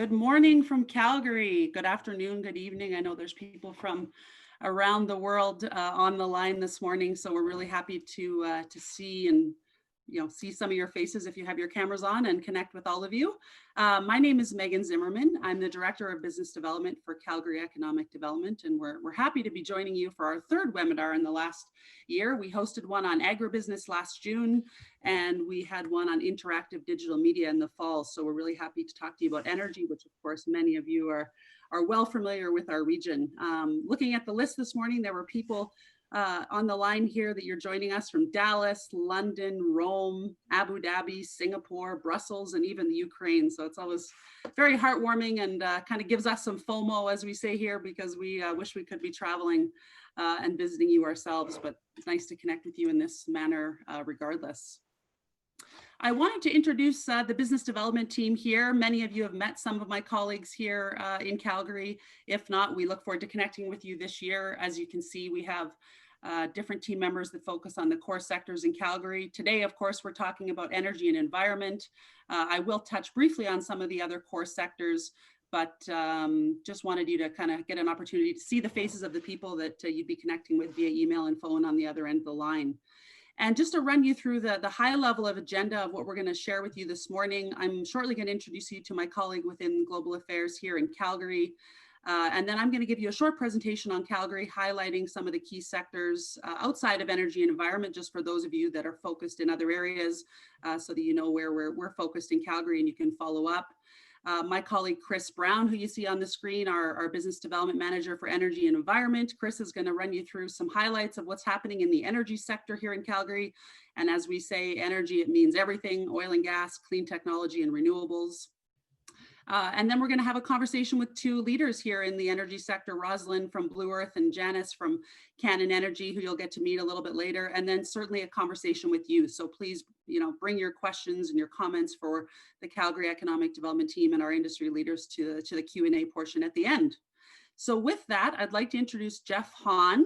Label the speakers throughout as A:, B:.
A: Good morning from Calgary. Good afternoon, good evening. I know there's people from around the world on the line this morning, so we're really happy to see and see some of your faces if you have your cameras on and connect with all of you. My name is Megan Zimmerman. I'm the Director of Business Development for Calgary Economic Development, and we're happy to be joining you for our third webinar in the last year. We hosted one on agribusiness last June, and we had one on interactive digital media in the fall. So we're really happy to talk to you about energy, which of course many of you are well familiar with our region. Looking at the list this morning, there were people on the line here that you're joining us from Dallas, London, Rome, Abu Dhabi, Singapore, Brussels, and even the Ukraine. So it's always very heartwarming and kind of gives us some FOMO, as we say here, because we wish we could be traveling and visiting you ourselves, but it's nice to connect with you in this manner regardless. I wanted to introduce the business development team here. Many of you have met some of my colleagues here in Calgary. If not, we look forward to connecting with you this year. As you can see, we have different team members that focus on the core sectors in Calgary. Today, of course, we're talking about energy and environment. I will touch briefly on some of the other core sectors, but just wanted you to kind of get an opportunity to see the faces of the people that you'd be connecting with via email and phone on the other end of the line. And just to run you through the high level of agenda of what we're going to share with you this morning, I'm shortly going to introduce you to my colleague within Global Affairs here in Calgary. And then I'm going to give you a short presentation on Calgary, highlighting some of the key sectors outside of energy and environment, just for those of you that are focused in other areas, so that you know where we're focused in Calgary and you can follow up. My colleague, Chris Brown, who you see on the screen, our Business Development Manager for Energy and Environment. Chris is going to run you through some highlights of what's happening in the energy sector here in Calgary. And as we say, energy, it means everything: oil and gas, clean technology, and renewables. And then we're going to have a conversation with two leaders here in the energy sector, Rosalind from Blue Earth and Janice from Canon Energy, who you'll get to meet a little bit later, and then certainly a conversation with you. So please, bring your questions and your comments for the Calgary Economic Development Team and our industry leaders to the Q&A portion at the end. So with that, I'd like to introduce Jeff Hahn,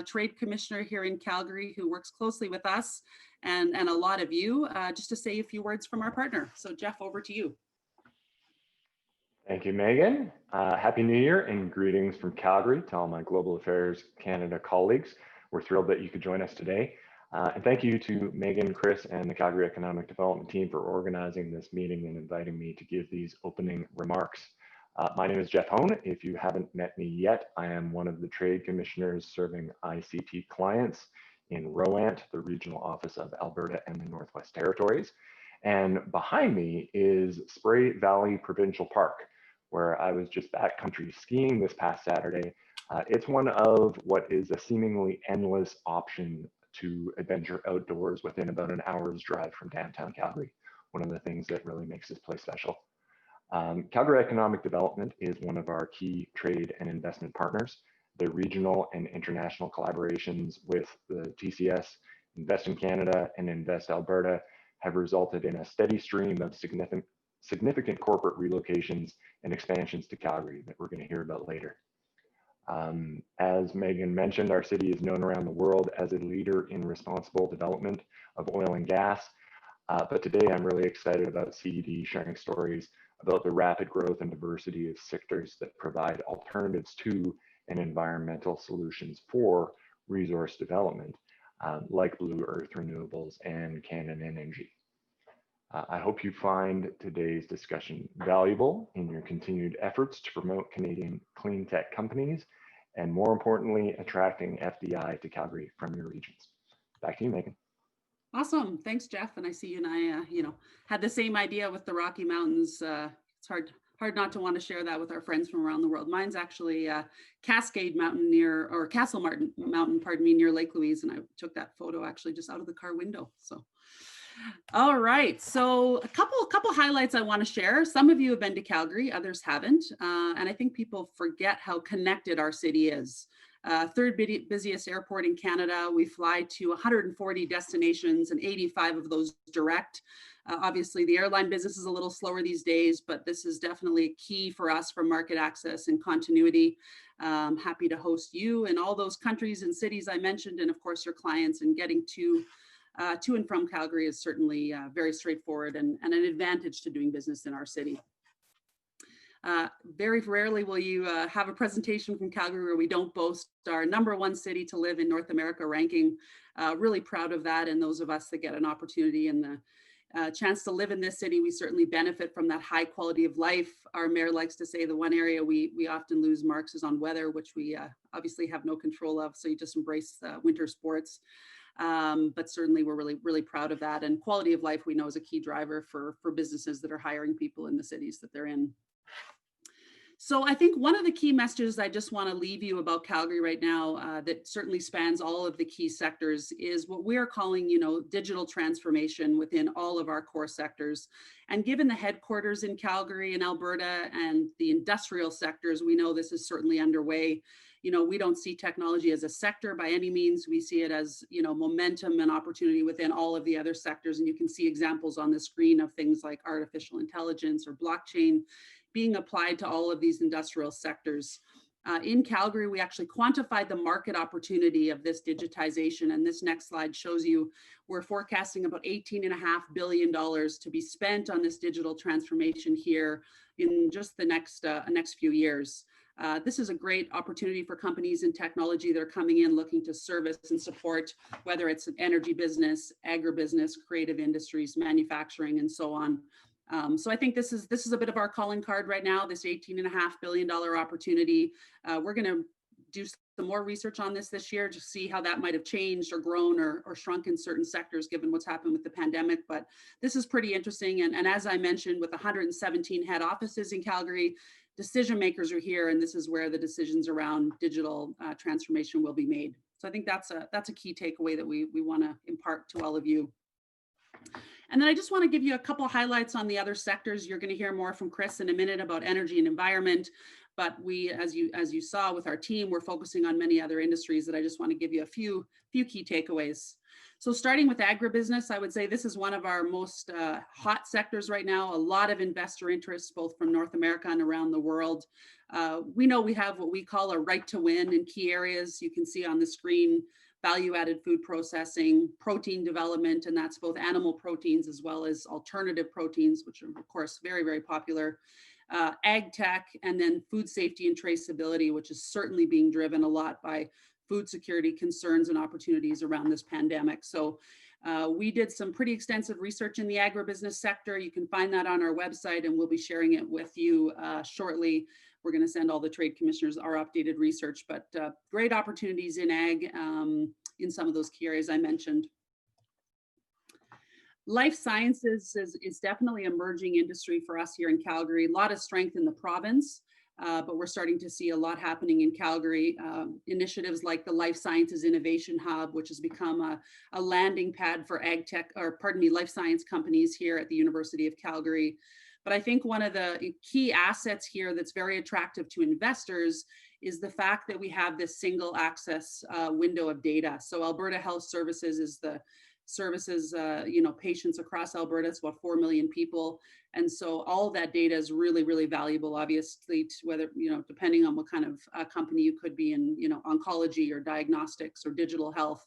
A: Trade Commissioner here in Calgary, who works closely with us and a lot of you, just to say a few words from our partner. So Jeff, over to you.
B: Thank you, Megan. Happy New Year and greetings from Calgary to all my Global Affairs Canada colleagues. We're thrilled that you could join us today. And thank you to Megan, Chris, and the Calgary Economic Development team for organizing this meeting and inviting me to give these opening remarks. My name is Jeff Hone. If you haven't met me yet, I am one of the trade commissioners serving ICT clients in Rowant, the regional office of Alberta and the Northwest Territories. And behind me is Spray Valley Provincial Park, where I was just backcountry skiing this past Saturday. It's one of what is a seemingly endless option to adventure outdoors within about an hour's drive from downtown Calgary. One of the things that really makes this place special. Calgary Economic Development is one of our key trade and investment partners. Their regional and international collaborations with the TCS, Invest in Canada, and Invest Alberta have resulted in a steady stream of significant corporate relocations and expansions to Calgary that we're going to hear about later. As Megan mentioned, our city is known around the world as a leader in responsible development of oil and gas. But today I'm really excited about CED sharing stories about the rapid growth and diversity of sectors that provide alternatives to and environmental solutions for resource development, like Blue Earth Renewables and Canon Energy. I hope you find today's discussion valuable in your continued efforts to promote Canadian clean tech companies, and more importantly, attracting FDI to Calgary from your regions. Back to you, Megan.
A: Awesome. Thanks, Jeff. And I see you and I, had the same idea with the Rocky Mountains. It's hard not to want to share that with our friends from around the world. Mine's actually Cascade Mountain Castle Mountain, near Lake Louise. And I took that photo actually just out of the car window. So. All right, so a couple highlights I want to share. Some of you have been to Calgary, others haven't, and I think people forget how connected our city is. Third busiest airport in Canada. We fly to 140 destinations and 85 of those direct. Obviously, the airline business is a little slower these days, but this is definitely key for us for market access and continuity. Happy to host you in all those countries and cities I mentioned, and of course your clients, and getting to and from Calgary is certainly very straightforward and an advantage to doing business in our city. Very rarely will you have a presentation from Calgary where we don't boast our #1 city to live in North America ranking. Really proud of that, and those of us that get an opportunity and the chance to live in this city, we certainly benefit from that high quality of life. Our mayor likes to say the one area we often lose marks is on weather, which we obviously have no control of. So you just embrace winter sports. But certainly we're really proud of that. And quality of life we know is a key driver for businesses that are hiring people in the cities that they're in. So I think one of the key messages I just want to leave you about Calgary right now that certainly spans all of the key sectors is what we're calling, digital transformation within all of our core sectors. And given the headquarters in Calgary and Alberta and the industrial sectors, we know this is certainly underway. We don't see technology as a sector by any means. We see it as, momentum and opportunity within all of the other sectors. And you can see examples on the screen of things like artificial intelligence or blockchain being applied to all of these industrial sectors. In Calgary, we actually quantified the market opportunity of this digitization. And this next slide shows you we're forecasting about $18.5 billion to be spent on this digital transformation here in just the next few years. This is a great opportunity for companies in technology that are coming in looking to service and support, whether it's an energy business, agribusiness, creative industries, manufacturing, and so on. So I think this is a bit of our calling card right now, this $18.5 billion opportunity. We're going to do some more research on this year to see how that might have changed or grown or shrunk in certain sectors given what's happened with the pandemic. But this is pretty interesting. And as I mentioned, with 117 head offices in Calgary, decision makers are here, and this is where the decisions around digital transformation will be made. So I think that's a key takeaway that we want to impart to all of you. And then I just want to give you a couple of highlights on the other sectors. You're going to hear more from Chris in a minute about energy and environment. But we, as you saw with our team, we're focusing on many other industries that I just want to give you a few key takeaways. So starting with agribusiness, I would say this is one of our most hot sectors right now. A lot of investor interest, both from North America and around the world. We know we have what we call a right to win in key areas. You can see on the screen value-added food processing, protein development, and that's both animal proteins as well as alternative proteins, which are, of course, very, very popular. Ag tech, and then food safety and traceability, which is certainly being driven a lot by food security concerns and opportunities around this pandemic. So we did some pretty extensive research in the agribusiness sector. You can find that on our website, and we'll be sharing it with you shortly. We're going to send all the trade commissioners our updated research, but great opportunities in ag in some of those key areas I mentioned. Life sciences is definitely an emerging industry for us here in Calgary. A lot of strength in the province, but we're starting to see a lot happening in Calgary. Initiatives like the Life Sciences Innovation Hub, which has become a landing pad for life science companies here at the University of Calgary. But I think one of the key assets here that's very attractive to investors is the fact that we have this single access window of data. So Alberta Health Services is the services, patients across Alberta. It's about 4 million people. And so all of that data is really, really valuable, obviously, to whether, depending on what kind of company you could be in, oncology or diagnostics or digital health.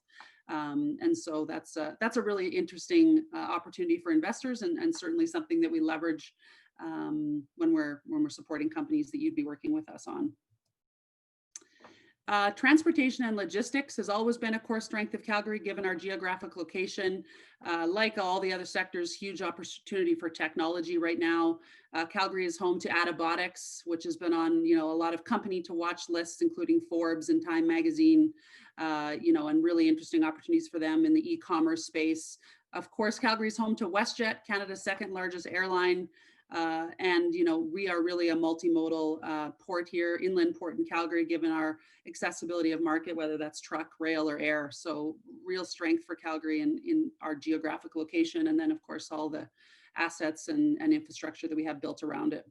A: And so that's a really interesting opportunity for investors, and certainly something that we leverage when we're supporting companies that you'd be working with us on. Transportation and logistics has always been a core strength of Calgary, given our geographic location. Like all the other sectors, huge opportunity for technology right now. Calgary is home to Adabotics, which has been on a lot of company to watch lists, including Forbes and Time Magazine, and really interesting opportunities for them in the e-commerce space. Of course, Calgary is home to WestJet, Canada's second largest airline. And we are really a multimodal port here, inland port in Calgary, given our accessibility of market, whether that's truck, rail, or air. So real strength for Calgary in our geographic location. And then, of course, all the assets and infrastructure that we have built around it.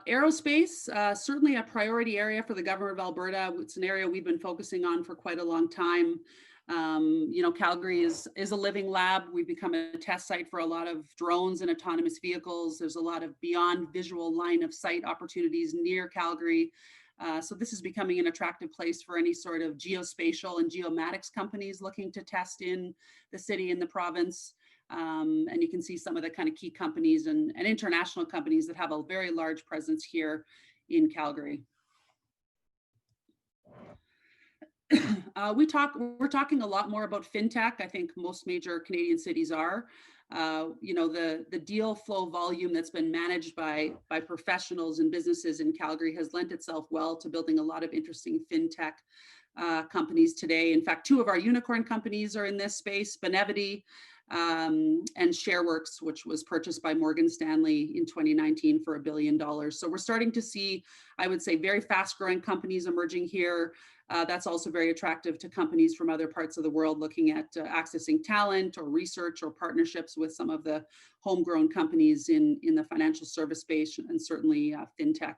A: Aerospace, certainly a priority area for the government of Alberta. It's an area we've been focusing on for quite a long time. Calgary is a living lab. We've become a test site for a lot of drones and autonomous vehicles. There's a lot of beyond visual line of sight opportunities near Calgary. So this is becoming an attractive place for any sort of geospatial and geomatics companies looking to test in the city and the province. And you can see some of the kind of key companies and international companies that have a very large presence here in Calgary. We're talking a lot more about fintech. I think most major Canadian cities are. You know, the deal flow volume that's been managed by professionals and businesses in Calgary has lent itself well to building a lot of interesting fintech companies today. In fact, 2 of our unicorn companies are in this space, Benevity and ShareWorks, which was purchased by Morgan Stanley in 2019 for $1 billion. So we're starting to see, I would say, very fast growing companies emerging here. That's also very attractive to companies from other parts of the world looking at accessing talent or research or partnerships with some of the homegrown companies in the financial service space and certainly fintech.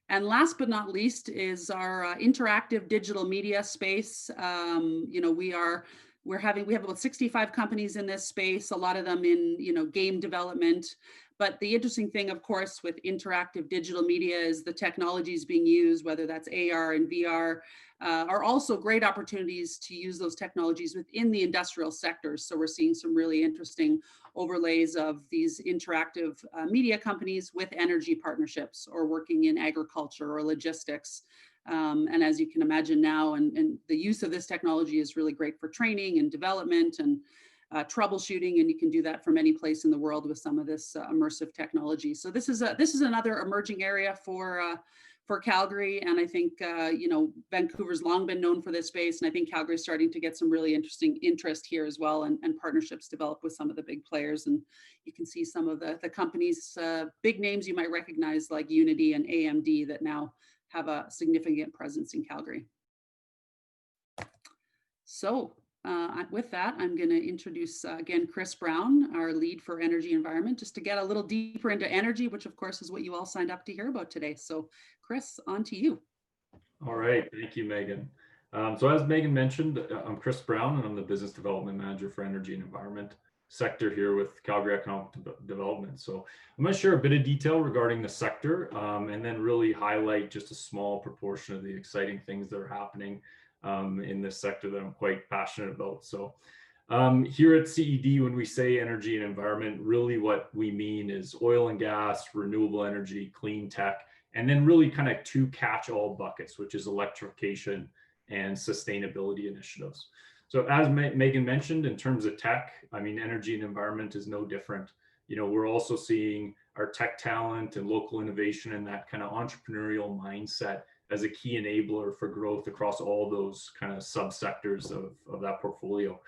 A: And last but not least is our interactive digital media space. You know, we have about 65 companies in this space, a lot of them in, you know, game development. But the interesting thing, of course, with interactive digital media is the technologies being used, whether that's AR and VR, are also great opportunities to use those technologies within the industrial sectors. So we're seeing some really interesting overlays of these interactive media companies with energy partnerships or working in agriculture or logistics. And as you can imagine now, and the use of this technology is really great for training and development and troubleshooting, and you can do that from any place in the world with some of this immersive technology. So this is another emerging area for Calgary, and I think you know, Vancouver's long been known for this space, and I think Calgary's starting to get some really interesting interest here as well, and partnerships develop with some of the big players. And you can see some of the companies, big names you might recognize like Unity and AMD that now have a significant presence in Calgary. So with that, I'm going to introduce again Chris Brown, our lead for energy environment, just to get a little deeper into energy, which of course is what you all signed up to hear about today. So Chris, on to you.
C: All right, thank you, Megan. So as Megan mentioned, I'm Chris Brown, and I'm the Business Development Manager for Energy and Environment sector here with Calgary Economic Development. So I'm going to share a bit of detail regarding the sector and then really highlight just a small proportion of the exciting things that are happening in this sector that I'm quite passionate about. So here at CED, when we say energy and environment, really what we mean is oil and gas, renewable energy, clean tech, and then really kind of 2 catch-all buckets, which is electrification and sustainability initiatives. So as Megan mentioned, in terms of tech, I mean, energy and environment is no different. You know, we're also seeing our tech talent and local innovation and that kind of entrepreneurial mindset as a key enabler for growth across all those kind of subsectors of that portfolio.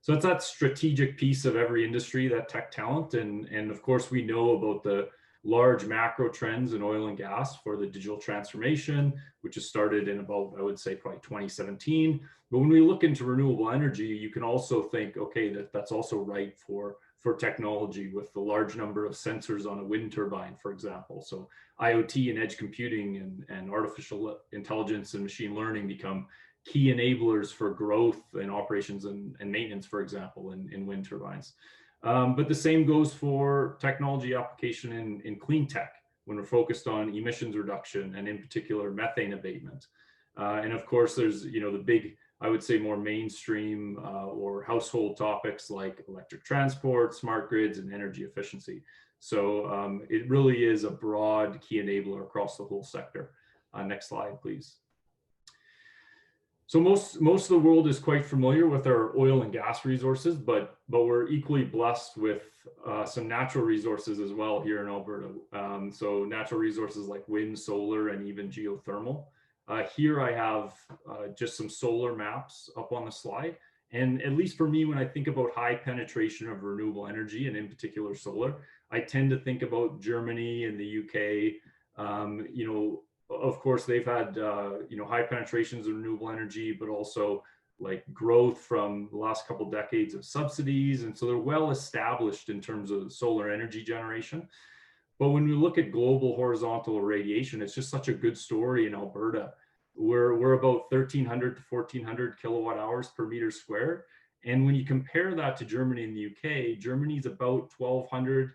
C: So it's that strategic piece of every industry, that tech talent. And of course, we know about the large macro trends in oil and gas for the digital transformation, which has started in about, I would say, probably 2017. But when we look into renewable energy, you can also think, okay, that's also right for technology with the large number of sensors on a wind turbine, for example. So IoT and edge computing and artificial intelligence and machine learning become key enablers for growth in operations and maintenance, for example, in wind turbines. But the same goes for technology application in clean tech when we're focused on emissions reduction and in particular methane abatement. And of course, there's, you know, the big, I would say, more mainstream or household topics like electric transport, smart grids, and energy efficiency. So it really is a broad key enabler across the whole sector. Next slide, please. So most of the world is quite familiar with our oil and gas resources, but we're equally blessed with some natural resources as well here in Alberta. So natural resources like wind, solar, and even geothermal. Here I have just some solar maps up on the slide. And at least for me, when I think about high penetration of renewable energy and in particular solar, I tend to think about Germany and the UK. You know, of course, they've had you know, high penetrations of renewable energy, but also like growth from the last couple decades of subsidies. And so they're well established in terms of solar energy generation. But when we look at global horizontal irradiation, it's just such a good story in Alberta. We're about 1,300 to 1,400 kilowatt hours per meter squared. And when you compare that to Germany and the UK, Germany's about 1,200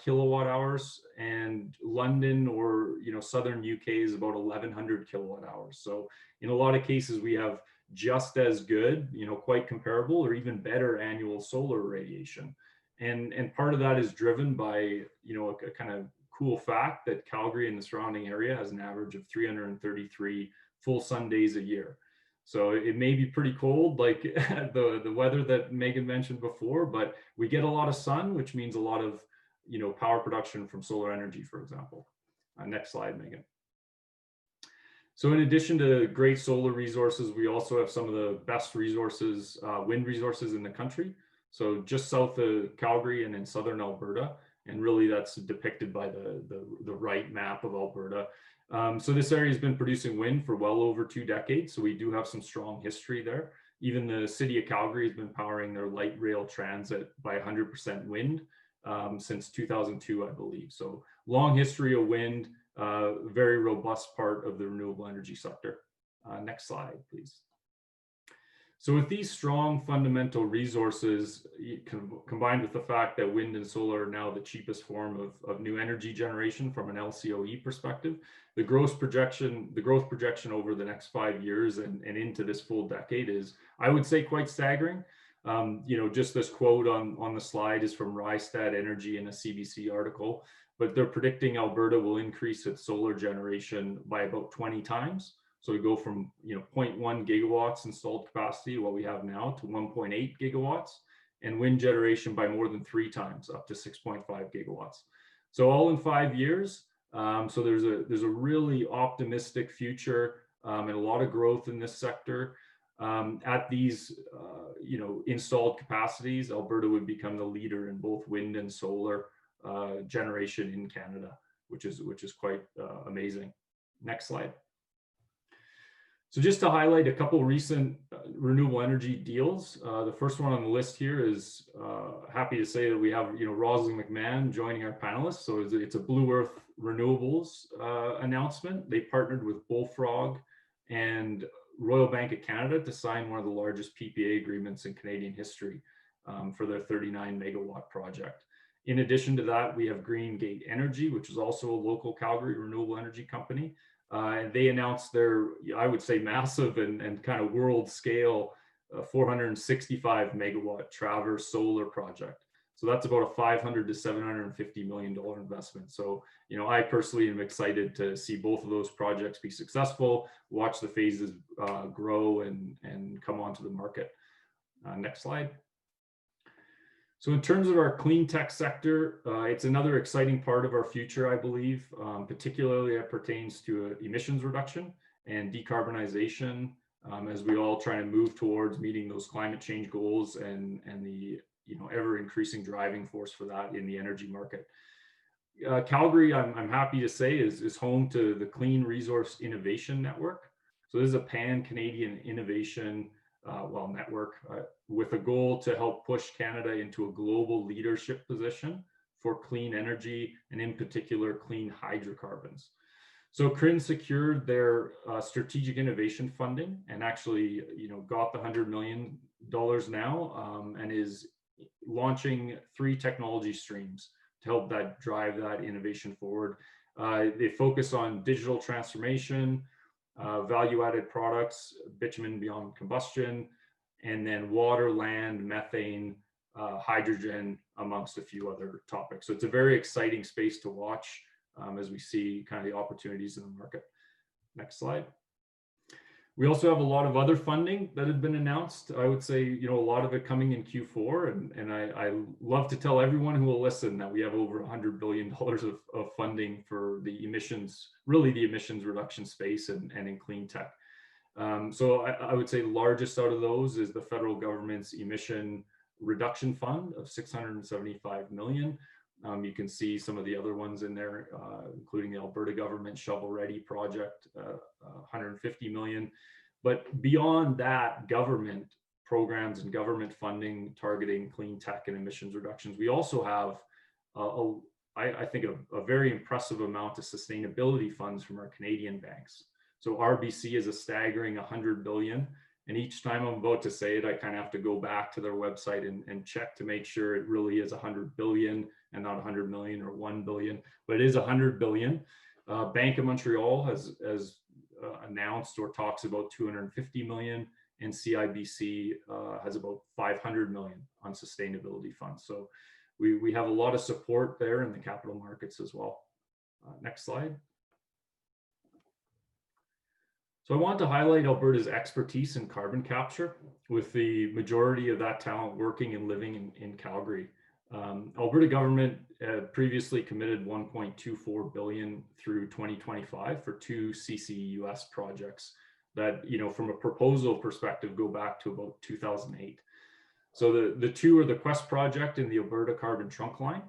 C: kilowatt hours, and London or, you know, southern UK is about 1,100 kilowatt hours. So in a lot of cases, we have just as good, quite comparable or even better annual solar irradiation. And part of that is driven by, a kind of cool fact that Calgary and the surrounding area has an average of 333 full sun days a year. So it may be pretty cold, like the weather that Megan mentioned before, but we get a lot of sun, which means a lot of, power production from solar energy, for example. Next slide, Megan. So in addition to great solar resources, we also have some of the best resources, wind resources in the country. So just south of Calgary and in southern Alberta, and really that's depicted by the right map of Alberta. So this area has been producing wind for well over 2 decades. So we do have some strong history there. Even the city of Calgary has been powering their light rail transit by 100% wind since 2002, I believe. So long history of wind, very robust part of the renewable energy sector. Next slide, please. So with these strong fundamental resources, combined with the fact that wind and solar are now the cheapest form of new energy generation from an LCOE perspective, the growth projection over the next 5 years and into this full decade is, I would say, quite staggering. Just this quote on the slide is from Rystad Energy in a CBC article, but they're predicting Alberta will increase its solar generation by about 20 times. So we go from 0.1 gigawatts installed capacity, what we have now, to 1.8 gigawatts, and wind generation by more than 3 times, up to 6.5 gigawatts. So all in 5 years. So there's a really optimistic future and a lot of growth in this sector. At these installed capacities, Alberta would become the leader in both wind and solar generation in Canada, which is quite amazing. Next slide. So just to highlight a couple recent renewable energy deals, the first one on the list here is happy to say that we have Rosalind McMahon joining our panelists. So it's a Blue Earth Renewables announcement. They partnered with Bullfrog and Royal Bank of Canada to sign one of the largest PPA agreements in Canadian history for their 39 megawatt project. In addition to that, we have Green Gate Energy, which is also a local Calgary renewable energy company. And they announced their, I would say, massive and kind of world scale 465 megawatt Traverse solar project. So that's about a $500 to $750 million investment. So, I personally am excited to see both of those projects be successful, watch the phases grow and come onto the market. Next slide. So in terms of our clean tech sector, it's another exciting part of our future, I believe, particularly as it pertains to emissions reduction and decarbonization, as we all try to move towards meeting those climate change goals and the ever increasing driving force for that in the energy market. Calgary, I'm happy to say, is home to the Clean Resource Innovation Network. So this is a pan-Canadian innovation network with a goal to help push Canada into a global leadership position for clean energy and in particular clean hydrocarbons. So CRIN secured their strategic innovation funding and actually got the $100 million now and is launching 3 technology streams to help drive that innovation forward. They focus on digital transformation, value-added products, bitumen beyond combustion, and then water, land, methane, hydrogen, amongst a few other topics. So it's a very exciting space to watch as we see kind of the opportunities in the market. Next slide. We also have a lot of other funding that had been announced. I would say, a lot of it coming in Q4. And I love to tell everyone who will listen that we have over $100 billion of funding for the emissions, really the emissions reduction space and in clean tech. So I would say the largest out of those is the federal government's emission reduction fund of $675 million. You can see some of the other ones in there, including the Alberta government shovel ready project, $150 million. But beyond that, government programs and government funding targeting clean tech and emissions reductions, we also have, I think, a very impressive amount of sustainability funds from our Canadian banks. So RBC is a staggering $100 billion. And each time I'm about to say it, I kind of have to go back to their website and check to make sure it really is 100 billion and not 100 million or 1 billion, but it is 100 billion. Bank of Montreal has announced or talks about 250 million, and CIBC has about 500 million on sustainability funds. So we have a lot of support there in the capital markets as well. Next slide. So I want to highlight Alberta's expertise in carbon capture, with the majority of that talent working and living in Calgary. Alberta government previously committed 1.24 billion through 2025 for 2 CCUS projects that, you know, from a proposal perspective, go back to about 2008. So the two are the Quest project and the Alberta Carbon Trunk Line.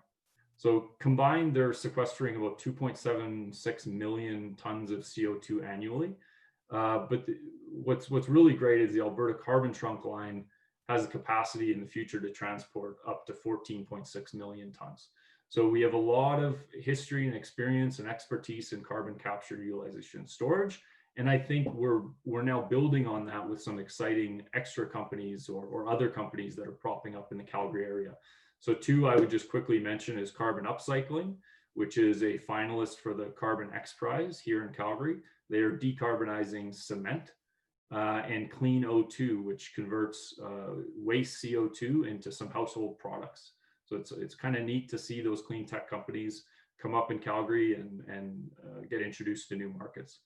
C: So combined, they're sequestering about 2.76 million tons of CO2 annually. But what's really great is the Alberta Carbon Trunk Line has the capacity in the future to transport up to 14.6 million tons. So we have a lot of history and experience and expertise in carbon capture, utilization, and storage. And I think we're now building on that with some exciting extra companies or other companies that are propping up in the Calgary area. So 2 I would just quickly mention is carbon upcycling, which is a finalist for the Carbon X Prize here in Calgary. They are decarbonizing cement, and Clean O2, which converts waste CO2 into some household products. So it's kind of neat to see those clean tech companies come up in Calgary and get introduced to new markets.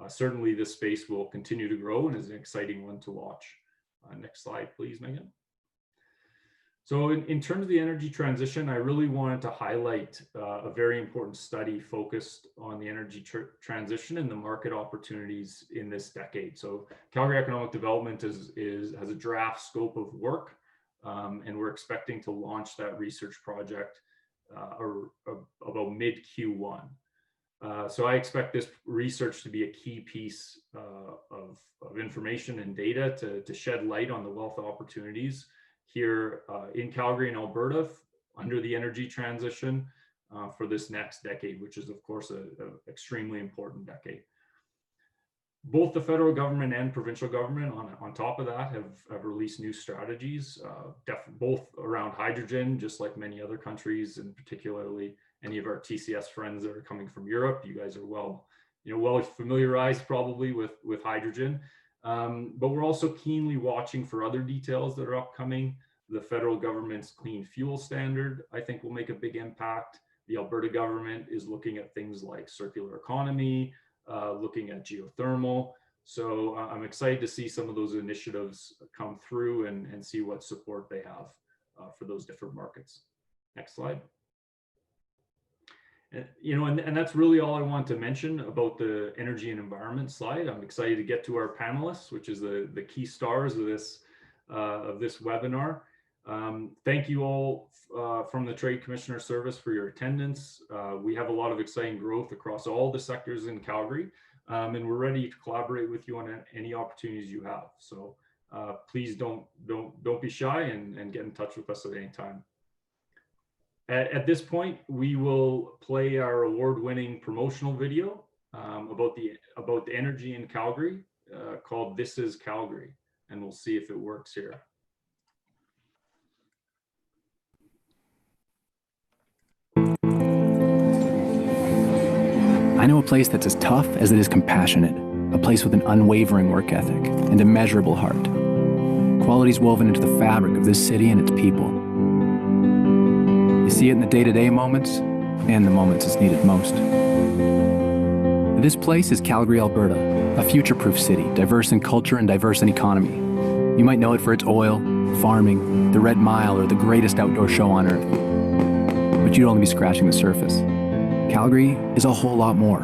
C: Certainly this space will continue to grow and is an exciting one to watch. Next slide, please, Megan. So in terms of the energy transition, I really wanted to highlight a very important study focused on the energy transition and the market opportunities in this decade. So Calgary Economic Development has a draft scope of work, and we're expecting to launch that research project about mid Q1. So I expect this research to be a key piece of information and data to shed light on the wealth of opportunities here in Calgary and Alberta under the energy transition for this next decade, which is of course an extremely important decade. Both the federal government and provincial government on top of that have released new strategies, both around hydrogen, just like many other countries, and particularly any of our TCS friends that are coming from Europe. You guys are well familiarized probably with hydrogen. But we're also keenly watching for other details that are upcoming. The federal government's clean fuel standard, I think, will make a big impact. The Alberta government is looking at things like circular economy, looking at geothermal. So I'm excited to see some of those initiatives come through and see what support they have for those different markets. Next slide. And that's really all I want to mention about the energy and environment slide. I'm excited to get to our panelists, which is the key stars of this webinar. Thank you all from the Trade Commissioner Service for your attendance. We have a lot of exciting growth across all the sectors in Calgary, and we're ready to collaborate with you on any opportunities you have. So please don't be shy and get in touch with us at any time. At this point, we will play our award-winning promotional video about the energy in Calgary called "This Is Calgary," and we'll see if it works here.
D: I know a place that's as tough as it is compassionate, a place with an unwavering work ethic and immeasurable heart. Qualities woven into the fabric of this city and its people. You see it in the day-to-day moments and the moments it's needed most. This place is Calgary, Alberta, a future-proof city, diverse in culture and diverse in economy. You might know it for its oil, farming, the Red Mile, or the greatest outdoor show on earth. But you'd only be scratching the surface. Calgary is a whole lot more.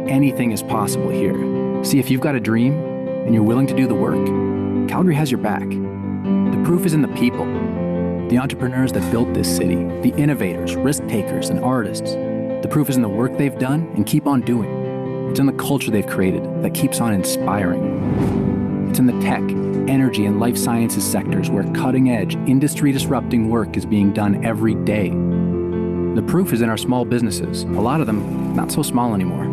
D: Anything is possible here. See, if you've got a dream and you're willing to do the work, Calgary has your back. The proof is in the people, the entrepreneurs that built this city, the innovators, risk takers, and artists. The proof is in the work they've done and keep on doing. It's in the culture they've created that keeps on inspiring. It's in the tech, energy, and life sciences sectors where cutting-edge, industry-disrupting work is being done every day. The proof is in our small businesses, a lot of them not so small anymore.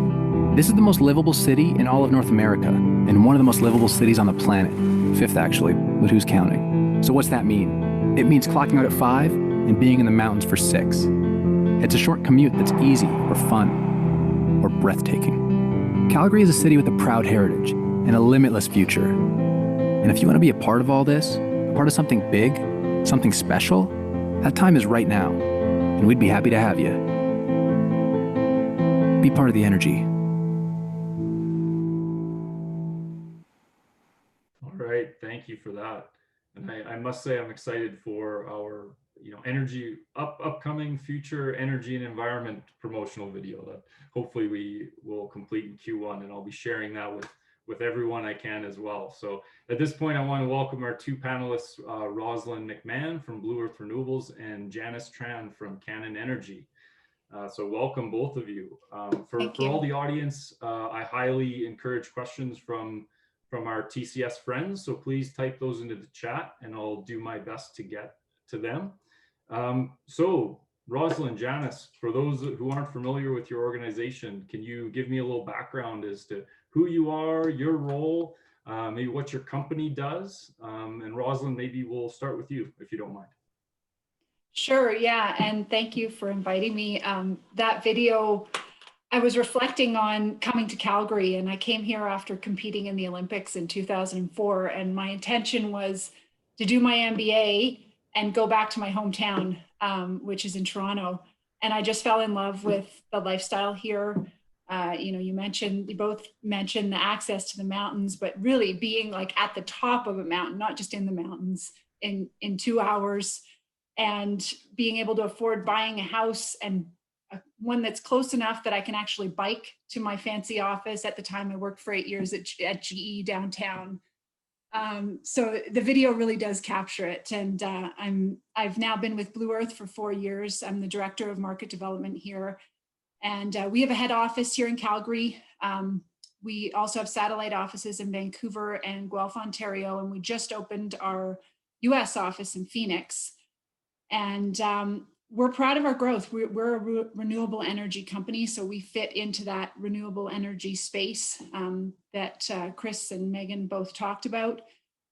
D: This is the most livable city in all of North America, and one of the most livable cities on the planet. 5th actually, but who's counting? So what's that mean? It means clocking out at 5 and being in the mountains for 6. It's a short commute that's easy or fun or breathtaking. Calgary is a city with a proud heritage and a limitless future. And if you want to be a part of all this, a part of something big, something special, that time is right now. And we'd be happy to have you. Be part of the energy.
C: All right, thank you for that. And I must say I'm excited for our energy upcoming future energy and environment promotional video that hopefully we will complete in Q1, and I'll be sharing that with everyone I can as well. So at this point, I want to welcome our two panelists, Rosalind McMahon from Blue Earth Renewables and Janice Tran from Cannon Energy. So welcome both of you. For all the audience, I highly encourage questions from our TCS friends. So please type those into the chat and I'll do my best to get to them. So Rosalind, Janice, for those who aren't familiar with your organization, can you give me a little background as to who you are, your role, maybe what your company does? And Rosalind, maybe we'll start with you if you don't mind.
E: Sure, yeah, and thank you for inviting me. That video, I was reflecting on coming to Calgary, and I came here after competing in the Olympics in 2004, and my intention was to do my MBA and go back to my hometown, which is in Toronto. And I just fell in love with the lifestyle here. You both mentioned the access to the mountains, but really being like at the top of a mountain, not just in the mountains, in 2 hours, and being able to afford buying a house, and one that's close enough that I can actually bike to my fancy office. At the time I worked for 8 years at GE downtown. So the video really does capture it. And I've now been with Blue Earth for 4 years. I'm the director of market development here. And we have a head office here in Calgary. We also have satellite offices in Vancouver and Guelph, Ontario. And we just opened our US office in Phoenix. And we're proud of our growth. We're a renewable energy company, so we fit into that renewable energy space that Chris and Megan both talked about.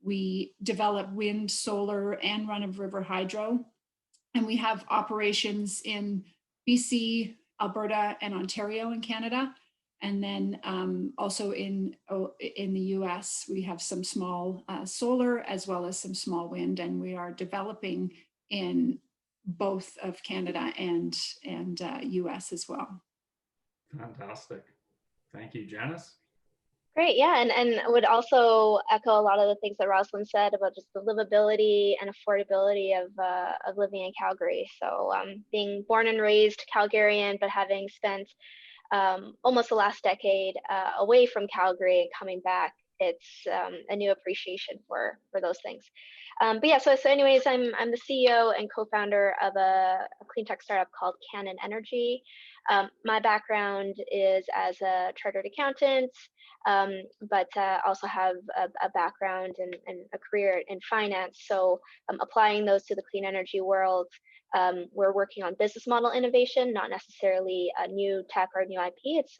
E: We develop wind, solar, and run-of-river hydro. And we have operations in BC, Alberta, and Ontario in Canada. And then also in the US, we have some small solar as well as some small wind, and we are developing in both of Canada and US as well.
C: Fantastic. Thank you, Janice.
F: Great, yeah, and I would also echo a lot of the things that Rosalind said about just the livability and affordability of living in Calgary. So being born and raised Calgarian, but having spent almost the last decade away from Calgary and coming back, it's a new appreciation for those things. But yeah, so anyways, I'm the CEO and co-founder of a clean tech startup called Cannon Energy. My background is as a chartered accountant, but also have a background and a career in finance. So applying those to the clean energy world, we're working on business model innovation, not necessarily a new tech or new IP. It's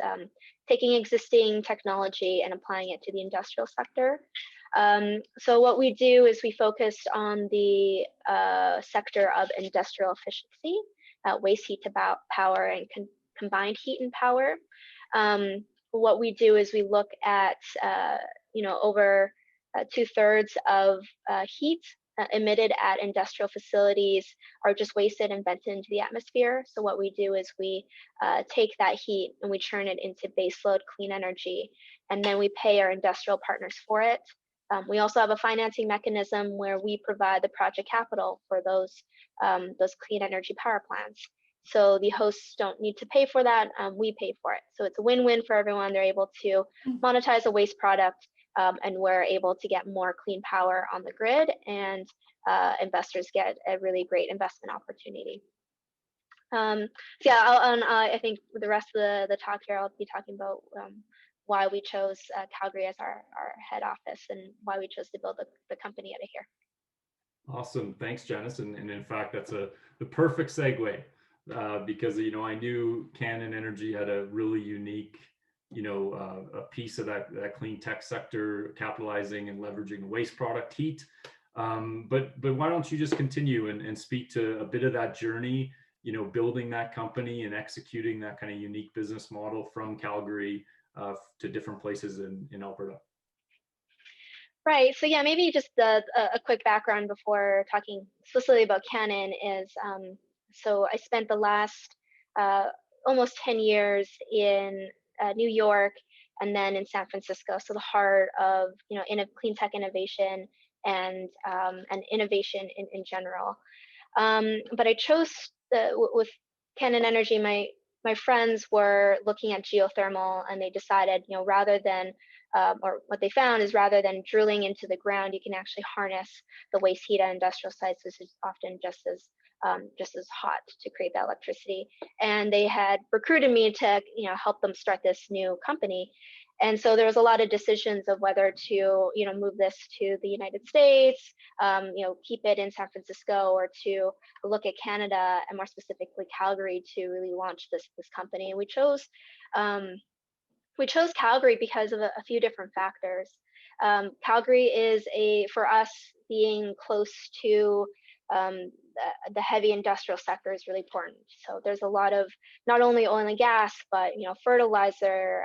F: taking existing technology and applying it to the industrial sector. So what we do is we focus on the sector of industrial efficiency, waste heat to power and combined heat and power. What we do is we look at, over 2/3 of heat emitted at industrial facilities are just wasted and vented into the atmosphere. So what we do is we take that heat and we turn it into baseload clean energy, and then we pay our industrial partners for it. We also have a financing mechanism where we provide the project capital for those clean energy power plants. So the hosts don't need to pay for that, we pay for it. So it's a win-win for everyone. They're able to monetize a waste product, and we're able to get more clean power on the grid, and investors get a really great investment opportunity. I think for the rest of the talk here, I'll be talking about why we chose Calgary as our head office and why we chose to build the company out of here.
C: Awesome, thanks, Janice. And in fact, that's the perfect segue because I knew Cannon Energy had a really unique a piece of that clean tech sector, capitalizing and leveraging waste product heat. But why don't you just continue and speak to a bit of that journey, building that company and executing that kind of unique business model from Calgary to different places in Alberta.
F: Right. So yeah, maybe just a quick background before talking explicitly about Canon is, so I spent the last almost 10 years in New York and then in San Francisco. So the heart of, in a clean tech innovation and innovation in general. But I chose with Canon Energy, my friends were looking at geothermal, and they decided, rather than or what they found is rather than drilling into the ground, you can actually harness the waste heat at industrial sites, which is often just as hot to create that electricity. And they had recruited me to help them start this new company. And so there was a lot of decisions of whether to move this to the United States, keep it in San Francisco, or to look at Canada and more specifically Calgary to really launch this company. And we chose Calgary because of a few different factors. Calgary is for us, being close to the heavy industrial sector is really important. So there's a lot of not only oil and gas, but fertilizer,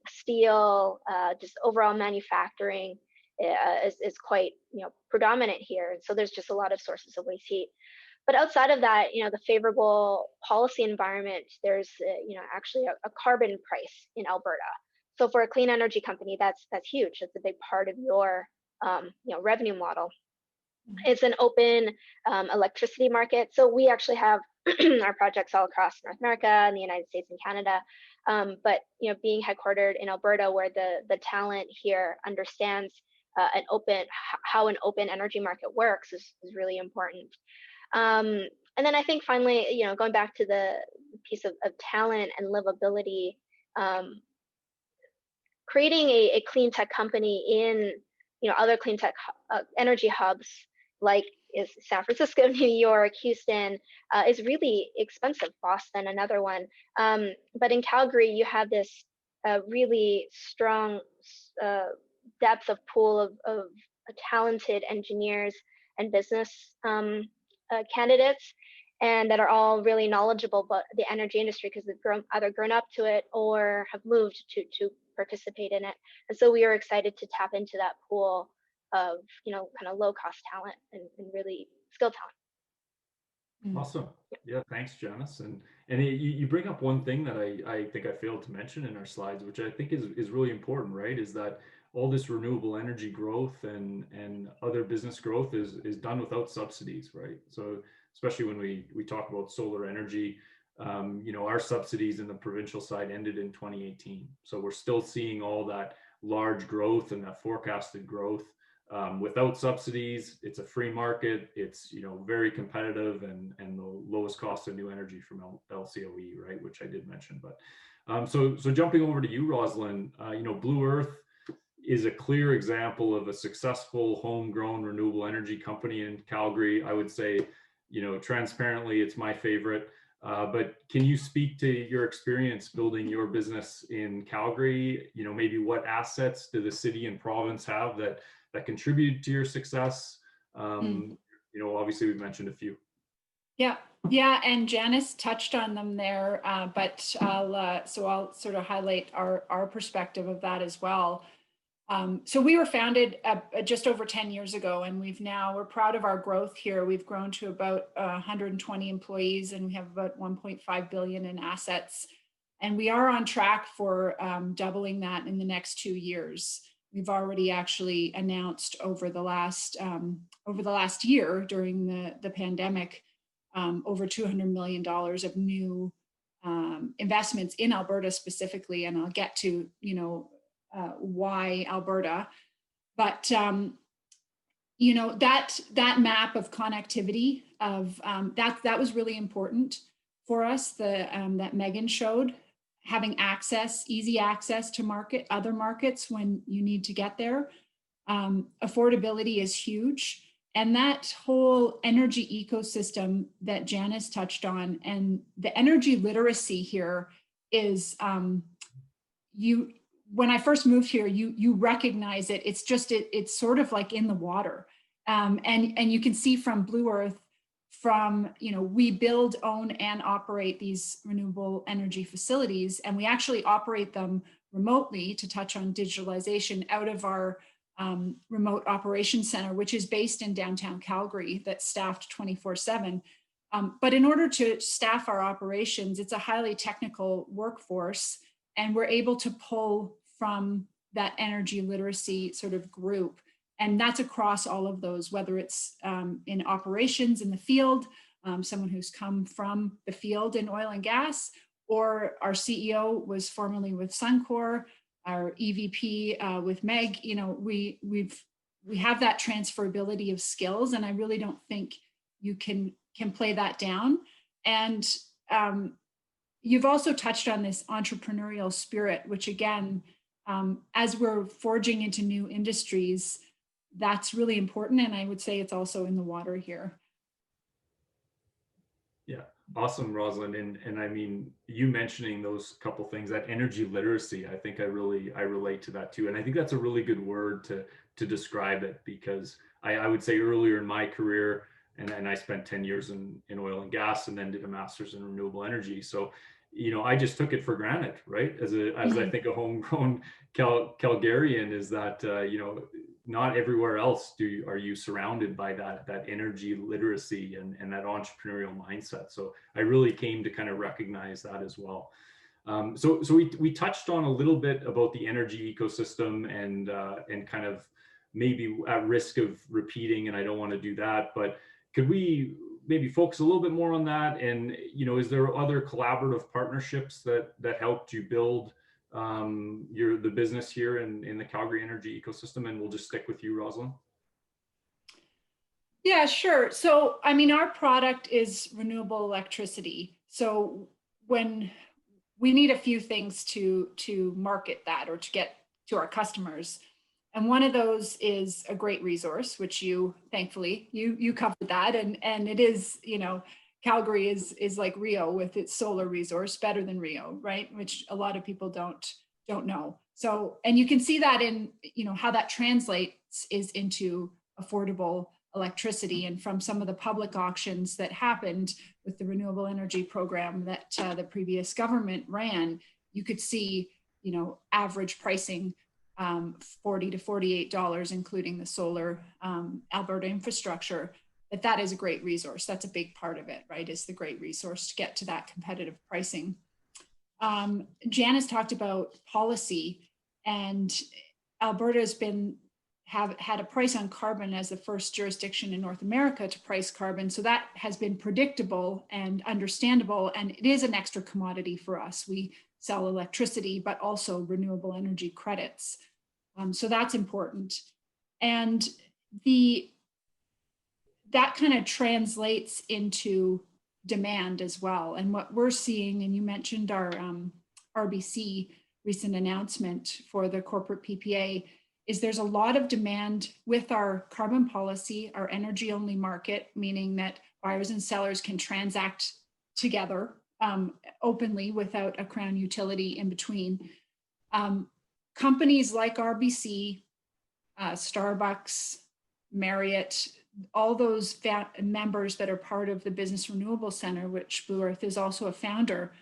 F: steel, just overall manufacturing is quite predominant here. And so there's just a lot of sources of waste heat. But outside of that, the favorable policy environment, there's actually a carbon price in Alberta. So for a clean energy company, that's huge. It's a big part of your revenue model. It's an open electricity market. So we actually have our projects all across North America and the United States and Canada. But being headquartered in Alberta, where the talent here understands how an open energy market works is really important. And then I think finally, going back to the piece of talent and livability, creating a clean tech company in other clean tech energy hubs like is San Francisco, New York, Houston, is really expensive. Boston, another one. But in Calgary, you have this really strong depth of pool of talented engineers and business candidates, and that are all really knowledgeable about the energy industry because they've either grown up to it or have moved to participate in it. And so we are excited to tap into that pool of kind of low cost talent and really skilled talent.
C: Awesome. Yeah, thanks, Janice. And you bring up one thing that I think I failed to mention in our slides, which I think is really important, right? Is that all this renewable energy growth and other business growth is done without subsidies, right? So especially when we talk about solar energy, our subsidies in the provincial side ended in 2018. So we're still seeing all that large growth and that forecasted growth without subsidies. It's a free market. It's very competitive and the lowest cost of new energy from LCOE, right? Which I did mention. But so jumping over to you, Rosalind, Blue Earth is a clear example of a successful homegrown renewable energy company in Calgary. I would say, transparently, it's my favorite. But can you speak to your experience building your business in Calgary? Maybe what assets do the city and province have that contributed to your success? Obviously we've mentioned a few.
E: Yeah, and Janice touched on them there, but I'll sort of highlight our perspective of that as well. So we were founded just over 10 years ago, and we're proud of our growth here. We've grown to about 120 employees, and we have about 1.5 billion in assets. And we are on track for doubling that in the next 2 years. We've already actually announced over the last year during the pandemic, over $200 million of new investments in Alberta specifically, and I'll get to why Alberta, but that map of connectivity of that was really important for us. That Megan showed, having easy access to other markets when you need to get there. Affordability is huge. And that whole energy ecosystem that Janice touched on, and the energy literacy here is, when I first moved here, you recognize it. It's sort of like in the water. And you can see from Blue Earth, we build, own, and operate these renewable energy facilities, and we actually operate them remotely, to touch on digitalization, out of our remote operations center, which is based in downtown Calgary, that's staffed 24/7. But in order to staff our operations, it's a highly technical workforce, and we're able to pull from that energy literacy sort of group. And that's across all of those, whether it's in operations in the field, someone who's come from the field in oil and gas, or our CEO was formerly with Suncor, our EVP with Meg. You know, we have that transferability of skills, and I really don't think you can play that down. And you've also touched on this entrepreneurial spirit, which again, as we're forging into new industries, that's really important. And I would say it's also in the water here.
C: Yeah, awesome, Rosalind. And I mean, you mentioning those couple things, that energy literacy, I think I relate to that too. And I think that's a really good word to describe it, because I would say earlier in my career, and I spent 10 years in oil and gas, and then did a master's in renewable energy. So, you know, I just took it for granted, right? As I think a homegrown Calgarian, is that, you know, not everywhere else are you surrounded by that energy literacy and that entrepreneurial mindset. So I really came to kind of recognize that as well. So we touched on a little bit about the energy ecosystem and kind of maybe at risk of repeating, and I don't want to do that, but could we maybe focus a little bit more on that? And, you know, is there other collaborative partnerships that helped you build the business here in the Calgary energy ecosystem? And we'll just stick with you, Rosalind.
E: Yeah, sure. So, I mean, our product is renewable electricity. So when we need a few things to market that or to get to our customers, and one of those is a great resource, which you, thankfully, you covered that. And it is, you know, Calgary is like Rio with its solar resource, better than Rio, right? Which a lot of people don't know. So, and you can see that in, you know, how that translates is into affordable electricity. And from some of the public auctions that happened with the renewable energy program that the previous government ran, you could see, you know, average pricing $40 to $48, including the solar Alberta infrastructure. That is a great resource. That's a big part of it, right? Is the great resource to get to that competitive pricing. Janice talked about policy, and Alberta has had a price on carbon as the first jurisdiction in North America to price carbon. So that has been predictable and understandable, and it is an extra commodity for us. We sell electricity, but also renewable energy credits. So that's important. And that kind of translates into demand as well. And what we're seeing, and you mentioned our RBC recent announcement for the corporate PPA, is there's a lot of demand with our carbon policy, our energy only market, meaning that buyers and sellers can transact together openly without a crown utility in between. Companies like RBC, Starbucks, Marriott, all those members that are part of the Business Renewable Center, which Blue Earth is also a founder,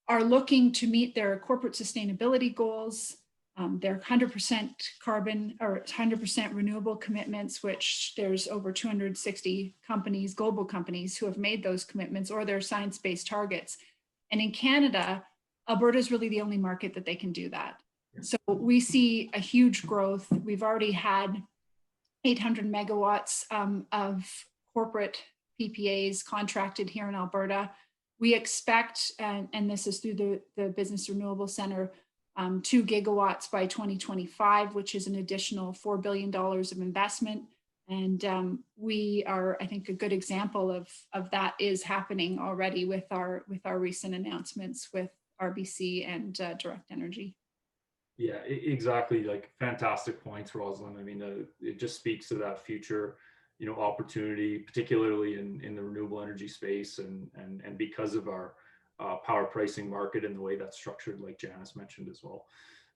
E: are looking to meet their corporate sustainability goals, their 100% carbon or 100% renewable commitments, which there's over 260 companies, global companies, who have made those commitments, or their science-based targets. And in Canada, Alberta is really the only market that they can do that. So we see a huge growth. We've already had 800 megawatts of corporate PPAs contracted here in Alberta. We expect, and this is through the Business Renewable Center, 2 gigawatts by 2025, which is an additional $4 billion of investment. And we are, I think, a good example of that is happening already with our recent announcements with RBC and Direct Energy.
C: Yeah, exactly. Like, fantastic points, Rosalind. I mean, it just speaks to that future, you know, opportunity, particularly in the renewable energy space, and because of our power pricing market and the way that's structured, like Janice mentioned as well.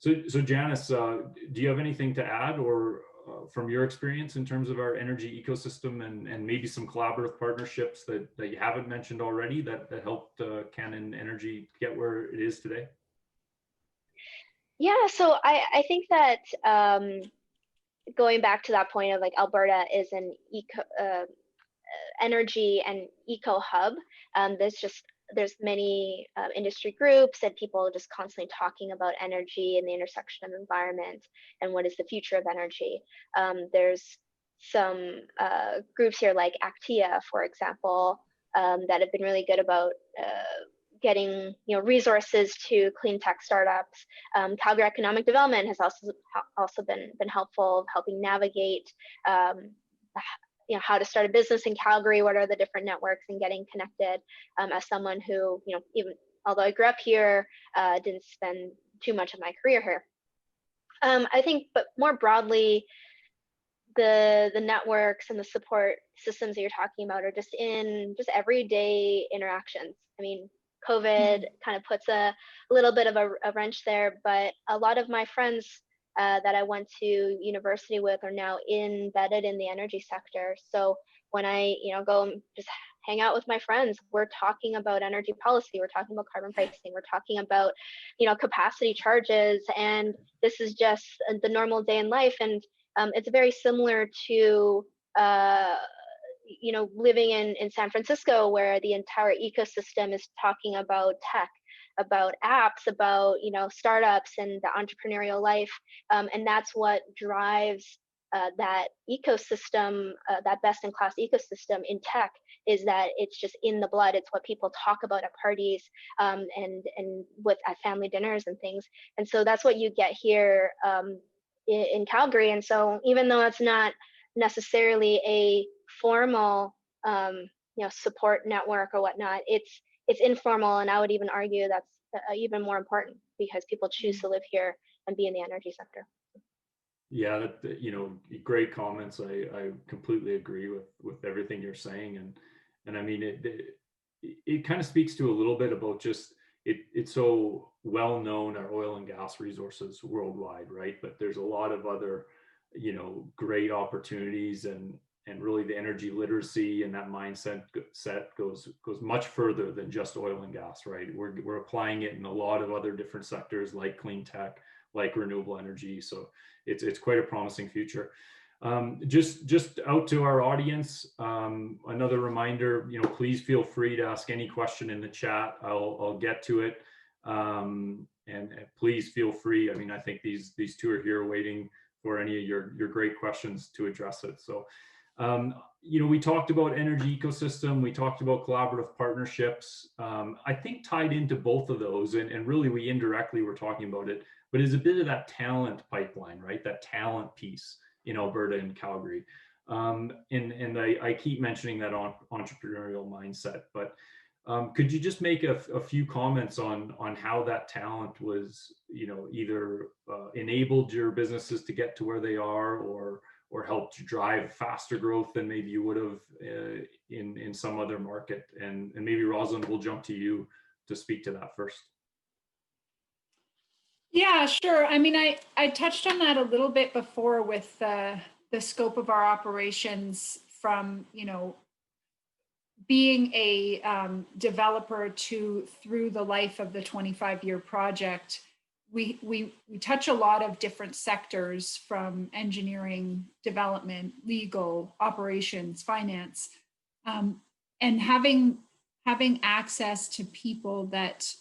C: So Janice, do you have anything to add, or from your experience in terms of our energy ecosystem and maybe some collaborative partnerships that you haven't mentioned already that helped Canon Energy get where it is today?
F: Yeah, so I think that going back to that point of like Alberta is an energy and eco hub. There's many industry groups and people just constantly talking about energy and the intersection of environment and what is the future of energy. There's some groups here like Actia, for example, that have been really good about getting resources to clean tech startups. Calgary Economic Development has also been helpful, helping navigate how to start a business in Calgary, what are the different networks, and getting connected. As someone who, even although I grew up here, didn't spend too much of my career here. I think, but more broadly, the networks and the support systems that you're talking about are just in everyday interactions. I mean, COVID kind of puts a little bit of a wrench there, but a lot of my friends that I went to university with are now embedded in the energy sector. So when I go and just hang out with my friends, we're talking about energy policy, we're talking about carbon pricing, we're talking about capacity charges, and this is just the normal day in life. And it's very similar to living in San Francisco, where the entire ecosystem is talking about tech, about apps, about startups and the entrepreneurial life, and that's what drives that ecosystem, that best-in-class ecosystem in tech, is that it's just in the blood. It's what people talk about at parties and at family dinners and things. And so that's what you get here in Calgary. And so even though it's not necessarily a formal support network or whatnot, it's informal, and I would even argue that's even more important because people choose to live here and be in the energy sector.
C: Yeah, great comments. I completely agree with everything you're saying, and I mean it kind of speaks to a little bit about just it's so well known, our oil and gas resources worldwide, right? But there's a lot of other great opportunities, and really the energy literacy and that mindset goes much further than just oil and gas, right? We're applying it in a lot of other different sectors like clean tech, like renewable energy. So it's quite a promising future. Just out to our audience, another reminder, please feel free to ask any question in the chat. I'll get to it. And please feel free. I mean, I think these two are here waiting for any of your great questions to address it. So, we talked about energy ecosystem, we talked about collaborative partnerships. I think tied into both of those, and really we indirectly were talking about it, but is a bit of that talent pipeline, right? That talent piece in Alberta and Calgary. And I keep mentioning that entrepreneurial mindset, but could you just make a few comments on how that talent was, either enabled your businesses to get to where they are, or helped drive faster growth than maybe you would have in some other market? And maybe Rosalind, we'll jump to you to speak to that first.
E: Yeah, sure. I mean, I touched on that a little bit before with the scope of our operations from, being a developer through the life of the 25-year project. We touch a lot of different sectors, from engineering, development, legal, operations, finance, and having access to people that,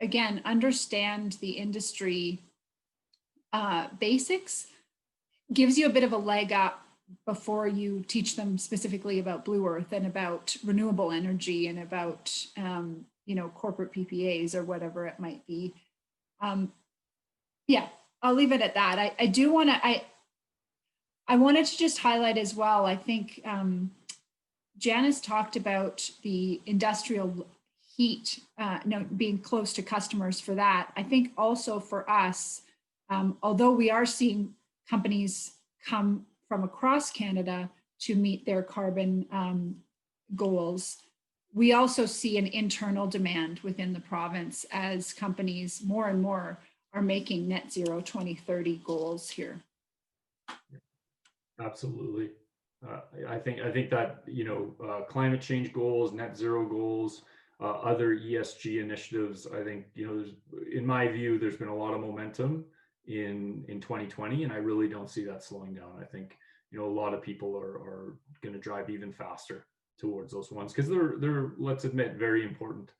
E: again, understand the industry basics gives you a bit of a leg up before you teach them specifically about Blue Earth and about renewable energy and about corporate PPAs or whatever it might be. Yeah, I'll leave it at that. I do want to, I wanted to just highlight as well, I think Janice talked about the industrial heat, being close to customers for that. I think also for us, although we are seeing companies come from across Canada to meet their carbon goals, we also see an internal demand within the province as companies more and more are making net zero 2030 goals here.
C: Absolutely. I think that, climate change goals, net zero goals, other ESG initiatives, I think, in my view, there's been a lot of momentum in 2020, and I really don't see that slowing down. I think, you know, a lot of people are going to drive even faster towards those ones because they're, let's admit, very important.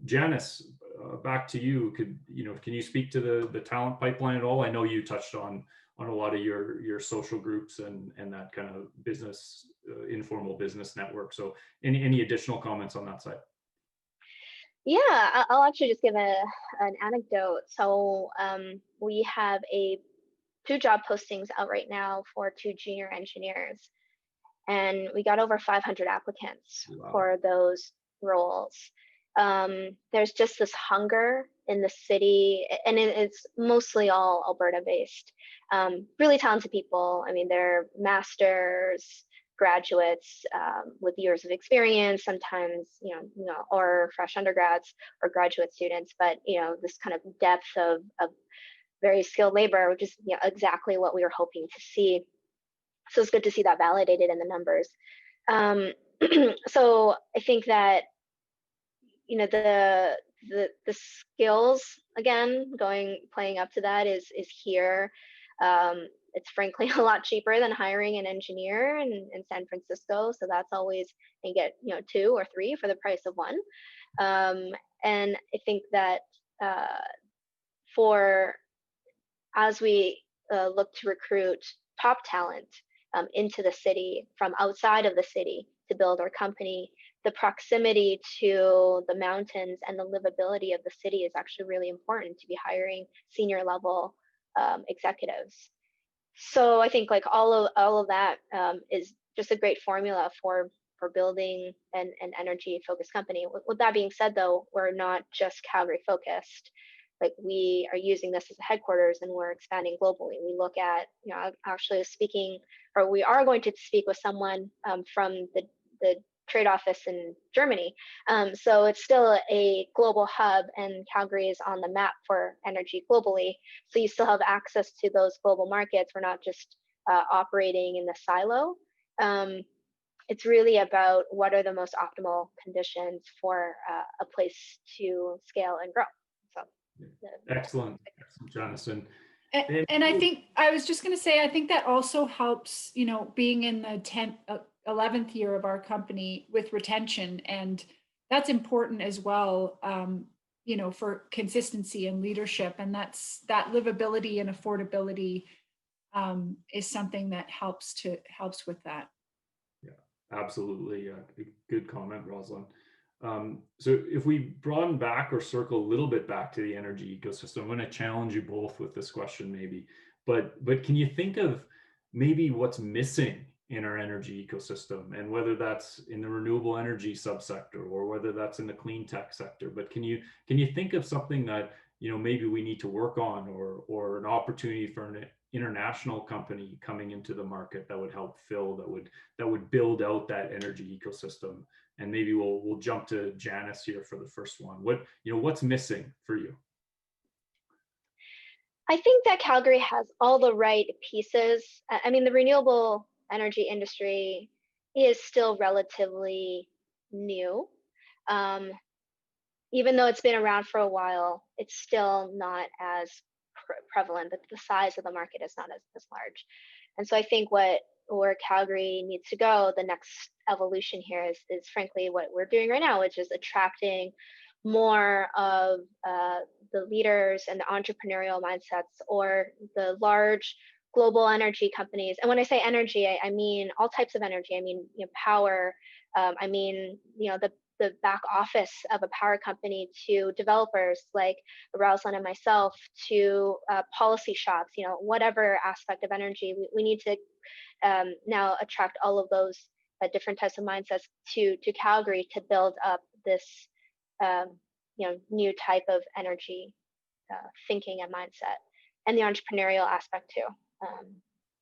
C: Janice, back to you. Can you speak to the talent pipeline at all? I know you touched on a lot of your social groups and that kind of business, informal business network. So any additional comments on that side?
F: Yeah, I'll actually just give an anecdote. So we have two job postings out right now for 2 junior engineers, and we got over 500 applicants. Wow. For those roles. There's just this hunger in the city, and it's mostly all Alberta based. Really talented people. I mean, they're masters, graduates with years of experience, sometimes, or fresh undergrads or graduate students, but, this kind of depth of very skilled labor, which is exactly what we were hoping to see. So it's good to see that validated in the numbers. So I think that, the skills, again, playing up to that is here. It's frankly a lot cheaper than hiring an engineer in San Francisco. So that's always, you get, 2 or 3 for the price of 1. And I think that as we look to recruit top talent into the city from outside of the city to build our company, the proximity to the mountains and the livability of the city is actually really important to be hiring senior level executives. So I think like all of that is just a great formula for building an energy focused company. With that being said, though, we're not just Calgary focused. Like, we are using this as a headquarters, and we're expanding globally. We look at, we are going to speak with someone from the trade office in Germany. So it's still a global hub, and Calgary is on the map for energy globally. So you still have access to those global markets. We're not just operating in the silo. It's really about what are the most optimal conditions for a place to scale and grow. So
C: excellent, Jonathan.
E: And I think I was just going to say, I think that also helps, being in the 11th year of our company with retention, and that's important as well, for consistency and leadership, and that livability and affordability is something that helps with that.
C: Yeah, absolutely. Good comment, Rosalind. So if we broaden back or circle a little bit back to the energy ecosystem, I'm going to challenge you both with this question maybe, but can you think of maybe what's missing in our energy ecosystem, and whether that's in the renewable energy subsector or whether that's in the clean tech sector? But can you think of something that, maybe we need to work on, or an opportunity for an international company coming into the market that would help fill, that would build out that energy ecosystem? And maybe we'll jump to Janice here for the first one. What's missing for you?
F: I think that Calgary has all the right pieces. I mean, the renewable energy industry is still relatively new. Even though it's been around for a while, it's still not as prevalent. The size of the market is not as large. And so I think where Calgary needs to go, the next evolution here is frankly what we're doing right now, which is attracting more of the leaders and the entrepreneurial mindsets, or the large global energy companies. And when I say energy, I mean all types of energy. I mean, power. I mean, the back office of a power company, to developers like Rosalind and myself, to policy shops, whatever aspect of energy. We need to now attract all of those different types of mindsets to Calgary to build up this new type of energy thinking and mindset, and the entrepreneurial aspect too.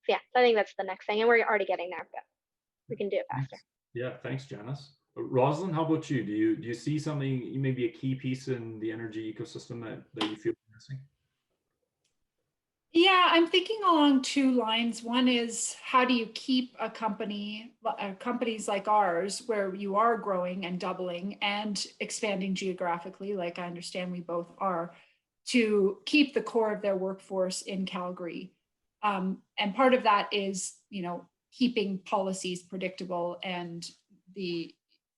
F: So I think that's the next thing, and we're already getting there, but we can do it faster.
C: Yeah, thanks, Janice. Rosalind, how about you? Do you see something, maybe a key piece in the energy ecosystem that you feel missing?
E: Yeah, I'm thinking along 2 lines. One is, how do you keep a companies like ours, where you are growing and doubling and expanding geographically, like I understand we both are, to keep the core of their workforce in Calgary. And part of that is, keeping policies predictable, and the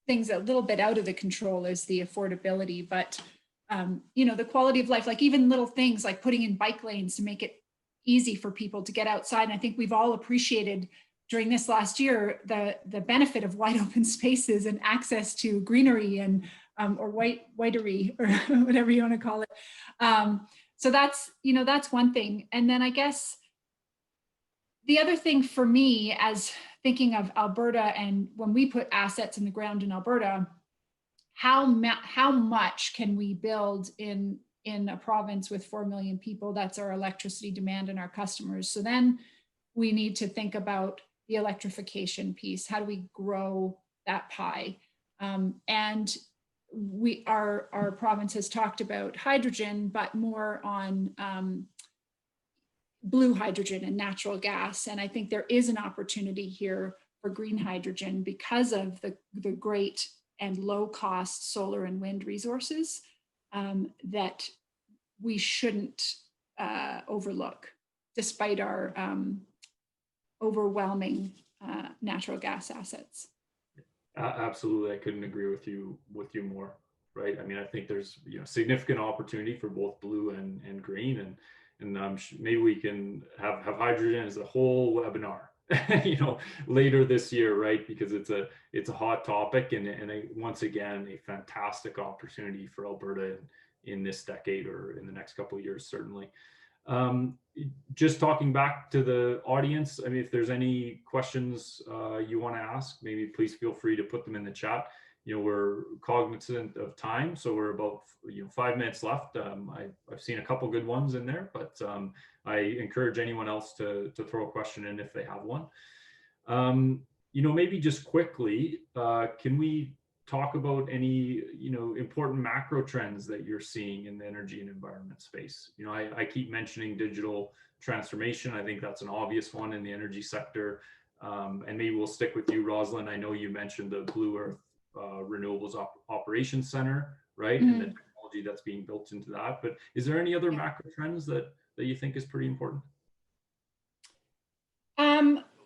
E: things a little bit out of the control is the affordability, but the quality of life, like even little things like putting in bike lanes to make it easy for people to get outside. And I think we've all appreciated during this last year the benefit of wide open spaces and access to greenery and or whitery or whatever you want to call it. So that's one thing. And then I guess the other thing for me, as thinking of Alberta, and when we put assets in the ground in Alberta, how much can we build in a province with 4 million people? That's our electricity demand and our customers. So then we need to think about the electrification piece. How do we grow that pie? And our province has talked about hydrogen, but more on blue hydrogen and natural gas. And I think there is an opportunity here for green hydrogen because of the great and low cost solar and wind resources that we shouldn't overlook, despite our overwhelming natural gas assets.
C: Absolutely, I couldn't agree with you more. Right. I mean, I think there's significant opportunity for both blue and green, and maybe we can have hydrogen as a whole webinar, later this year, right? Because it's a hot topic, and once again, a fantastic opportunity for Alberta in this decade or in the next couple of years, certainly. Just talking back to the audience, I mean, if there's any questions you want to ask, maybe please feel free to put them in the chat. We're cognizant of time, so we're about 5 minutes left. I've seen a couple good ones in there, but I encourage anyone else to throw a question in if they have one. Maybe just quickly, can we talk about any important macro trends that you're seeing in the energy and environment space? I keep mentioning digital transformation. I think that's an obvious one in the energy sector, and maybe we'll stick with you, Rosalind. I know you mentioned the Blue Earth Renewables Operations Center, right? Mm-hmm. And the technology that's being built into that. But is there any other macro trends that you think is pretty important?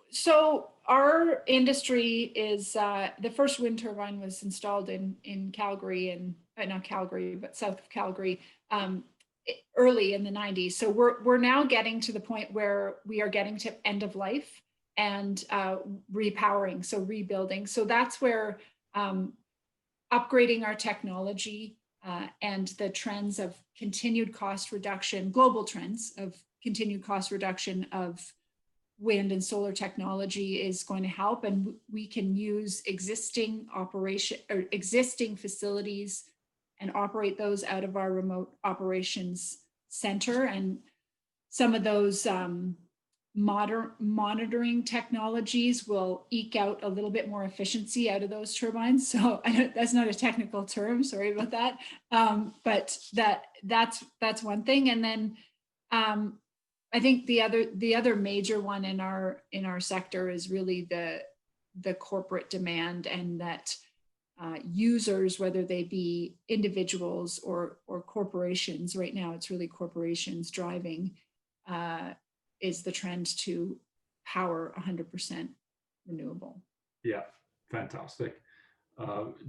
E: So our industry is the first wind turbine was installed in Calgary, and not Calgary, but south of Calgary, early in the 90s. So we're now getting to the point where we are getting to end of life and repowering, so rebuilding. So that's where upgrading our technology and the trends of continued cost reduction, global trends of continued cost reduction of wind and solar technology is going to help. And we can use existing facilities and operate those out of our remote operations center. And some of those monitoring technologies will eke out a little bit more efficiency out of those turbines. So that's not a technical term, sorry about that. But that's one thing. And then I think the other major one in our sector is really the corporate demand, and that users, whether they be individuals or corporations, right now it's really corporations driving, is the trend to power 100% renewable.
C: Yeah, fantastic.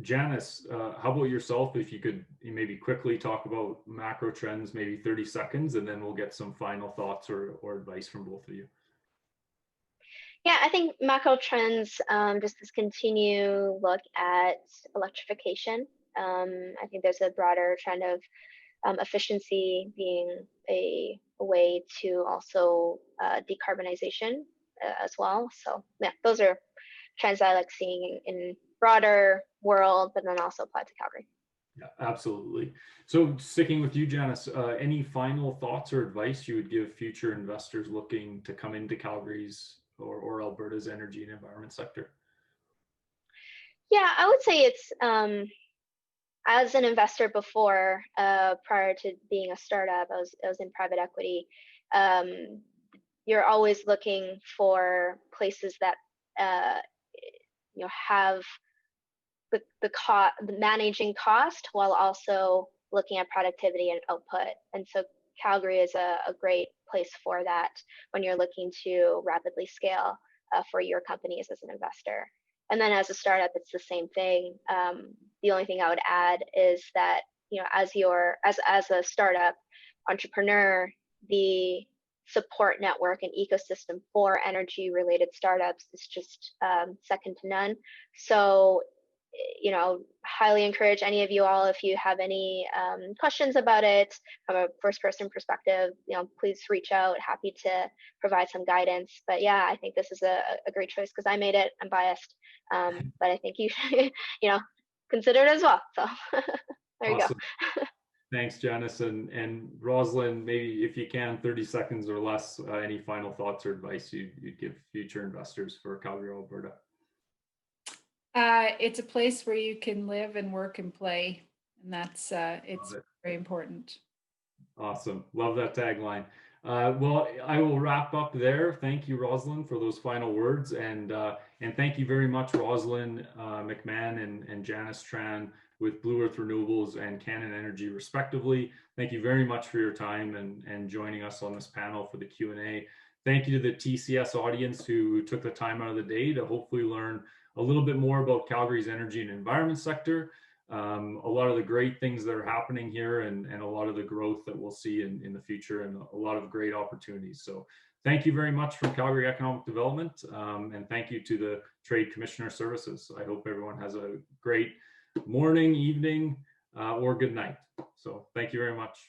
C: Janice, how about yourself? If you could maybe quickly talk about macro trends, maybe 30 seconds, and then we'll get some final thoughts or advice from both of you.
F: Yeah, I think macro trends, just this continue look at electrification. I think there's a broader trend of efficiency being a way to also decarbonization as well. So yeah, those are trends I like seeing in broader world, but then also apply to Calgary.
C: Yeah, absolutely. So sticking with you, Janice, any final thoughts or advice you would give future investors looking to come into Calgary's or Alberta's energy and environment sector?
F: Yeah, I would say it's, as an investor before, prior to being a startup, I was in private equity. You're always looking for places that have the managing cost while also looking at productivity and output. And so Calgary is a great place for that when you're looking to rapidly scale for your companies as an investor. And then as a startup, it's the same thing. The only thing I would add is that, you know, as a startup entrepreneur, the support network and ecosystem for energy related startups is just second to none. So, you know, highly encourage any of you all, if you have any questions about it from a first person perspective, you know, please reach out. Happy to provide some guidance. But yeah, I think this is a great choice because I made it. I'm biased, but I think you should, you know, consider it as well. So there you go.
C: Thanks, Janice. And Rosalind, maybe if you can, 30 seconds or less, any final thoughts or advice you'd give future investors for Calgary, Alberta?
E: It's a place where you can live and work and play, and that's it's very important.
C: Awesome. Love that tagline. Well, I will wrap up there. Thank you, Rosalind, for those final words. And thank you very much, Rosalind McMahon and Janice Tran with Blue Earth Renewables and Canon Energy, respectively. Thank you very much for your time and joining us on this panel for the Q&A. Thank you to the TCS audience who took the time out of the day to hopefully learn a little bit more about Calgary's energy and environment sector. A lot of the great things that are happening here and a lot of the growth that we'll see in the future, and a lot of great opportunities. So thank you very much from Calgary Economic Development, and thank you to the Trade Commissioner Services. I hope everyone has a great morning, evening, or good night. So thank you very much.